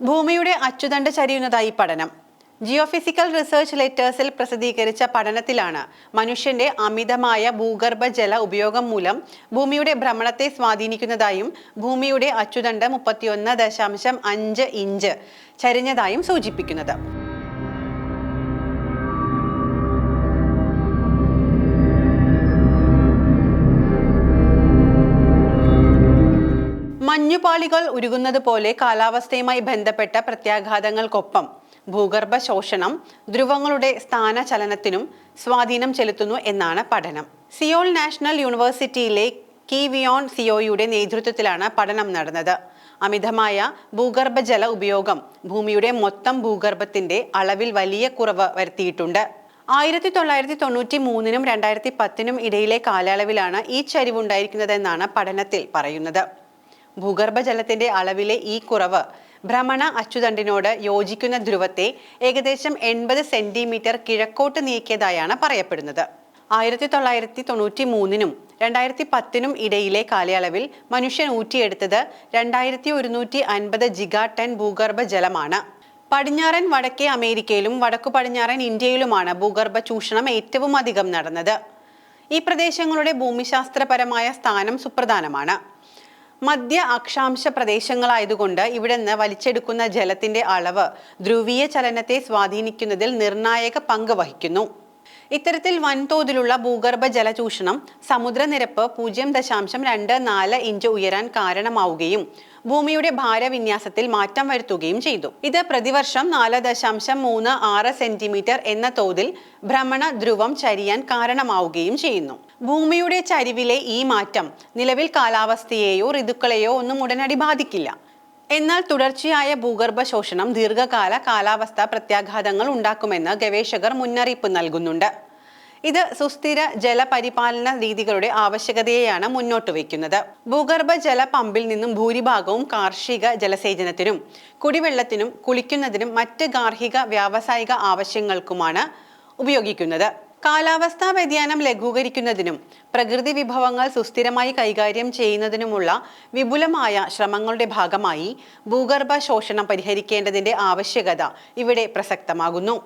ഭൂമിയുടെ അച്ചുതണ്ട് ചരിയുന്നതായി പഠനം. ജിയോഫിസിക്കൽ റിസർച്ച് ലെറ്റേഴ്സിൽ പ്രസിദ്ധീകരിച്ച പഠനത്തിലാണ് മനുഷ്യന്റെ അമിതമായ ഭൂഗർഭജല ഉപയോഗം മൂലം ഭൂമിയുടെ ഭ്രമണത്തെ സ്വാധീനിക്കുന്നതായും ഭൂമിയുടെ അച്ചുതണ്ട് 31.5 ഇഞ്ച് ചരിഞ്ഞതായും സൂചിപ്പിക്കുന്നത്. മഞ്ഞുപാളികൾ ഉരുകുന്നത് പോലെ കാലാവസ്ഥയുമായി ബന്ധപ്പെട്ട പ്രത്യാഘാതങ്ങൾക്കൊപ്പം ഭൂഗർഭ ശോഷണം ധ്രുവങ്ങളുടെ സ്ഥാനചലനത്തിനും സ്വാധീനം ചെലുത്തുന്നു എന്നാണ് പഠനം. സിയോൾ നാഷണൽ യൂണിവേഴ്സിറ്റിയിലെ കിവിയോൺ സിയോയുടെ നേതൃത്വത്തിലാണ് പഠനം നടന്നത്. അമിതമായ ഭൂഗർഭജല ഉപയോഗം ഭൂമിയുടെ മൊത്തം ഭൂഗർഭത്തിന്റെ അളവിൽ വലിയ കുറവ് വരുത്തിയിട്ടുണ്ട്. 1993 2010 ഇടയിലെ കാലയളവിലാണ് ഈ ചരിവുണ്ടായിരിക്കുന്നതെന്നാണ് പഠനത്തിൽ പറയുന്നത്. ഭൂഗർഭജലത്തിന്റെ അളവിലെ ഈ കുറവ് ഭ്രമണ അച്ചുതണ്ടിനോട് യോജിക്കുന്ന ധ്രുവത്തെ ഏകദേശം 80 സെന്റിമീറ്റർ കിഴക്കോട്ട് നീക്കിയതായാണ് പറയപ്പെടുന്നത്. 1993 2010 ഇടയിലെ കാലയളവിൽ മനുഷ്യൻ ഊറ്റിയെടുത്തത് 2150 ജിഗാ ടൺ ഭൂഗർഭ ജലമാണ്. പടിഞ്ഞാറൻ വടക്കേ അമേരിക്കയിലും വടക്കു പടിഞ്ഞാറൻ ഇന്ത്യയിലുമാണ് ഭൂഗർഭ ചൂഷണം ഏറ്റവും അധികം നടന്നത്. ഈ പ്രദേശങ്ങളുടെ ഭൂമിശാസ്ത്രപരമായ സ്ഥാനം സുപ്രധാനമാണ്. മധ്യ അക്ഷാംശ പ്രദേശങ്ങളായതുകൊണ്ട് ഇവിടെ നിന്ന് വലിച്ചെടുക്കുന്ന ജലത്തിന്റെ അളവ് ധ്രുവീയ ചലനത്തെ സ്വാധീനിക്കുന്നതിൽ നിർണായക പങ്ക് വഹിക്കുന്നു. ഇത്തരത്തിൽ വൻതോതിലുള്ള ഭൂഗർഭ ജലചൂഷണം സമുദ്രനിരപ്പ് 0.24 ഇഞ്ച് ഉയരാൻ കാരണമാവുകയും ഭൂമിയുടെ ഭാരവിന്യാസത്തിൽ മാറ്റം വരുത്തുകയും ചെയ്തു. ഇത് പ്രതിവർഷം 4.36 സെന്റിമീറ്റർ എന്ന തോതിൽ ഭ്രമണ ധ്രുവം ചരിയാൻ കാരണമാവുകയും ചെയ്യുന്നു. ഭൂമിയുടെ ചരിവിലെ ഈ മാറ്റം നിലവിൽ കാലാവസ്ഥയെയോ ഋതുക്കളെയോ ഒന്നും ഉടനടി ബാധിക്കില്ല. എന്നാൽ തുടർച്ചയായ ഭൂഗർഭ ശോഷണം ദീർഘകാല കാലാവസ്ഥാ പ്രത്യാഘാതങ്ങൾ ഉണ്ടാക്കുമെന്ന് ഗവേഷകർ മുന്നറിയിപ്പ് നൽകുന്നുണ്ട്. ഇത് സുസ്ഥിര ജലപരിപാലന രീതികളുടെ ആവശ്യകതയെയാണ് മുന്നോട്ട് വയ്ക്കുന്നത്. ഭൂഗർഭ ജല പമ്പിൽ നിന്നും ഭൂരിഭാഗവും കാർഷിക ജലസേചനത്തിനും കുടിവെള്ളത്തിനും കുളിക്കുന്നതിനും മറ്റ് ഗാർഹിക വ്യാവസായിക ആവശ്യങ്ങൾക്കുമാണ് ഉപയോഗിക്കുന്നത്. കാലാവസ്ഥാ വ്യതിയാനം ലഘൂകരിക്കുന്നതിനും പ്രകൃതി വിഭവങ്ങൾ സുസ്ഥിരമായി കൈകാര്യം ചെയ്യുന്നതിനുമുള്ള വിപുലമായ ശ്രമങ്ങളുടെ ഭാഗമായി ഭൂഗർഭ ശോഷണം പരിഹരിക്കേണ്ടതിന്റെ ആവശ്യകത ഇവിടെ പ്രസക്തമാകുന്നു.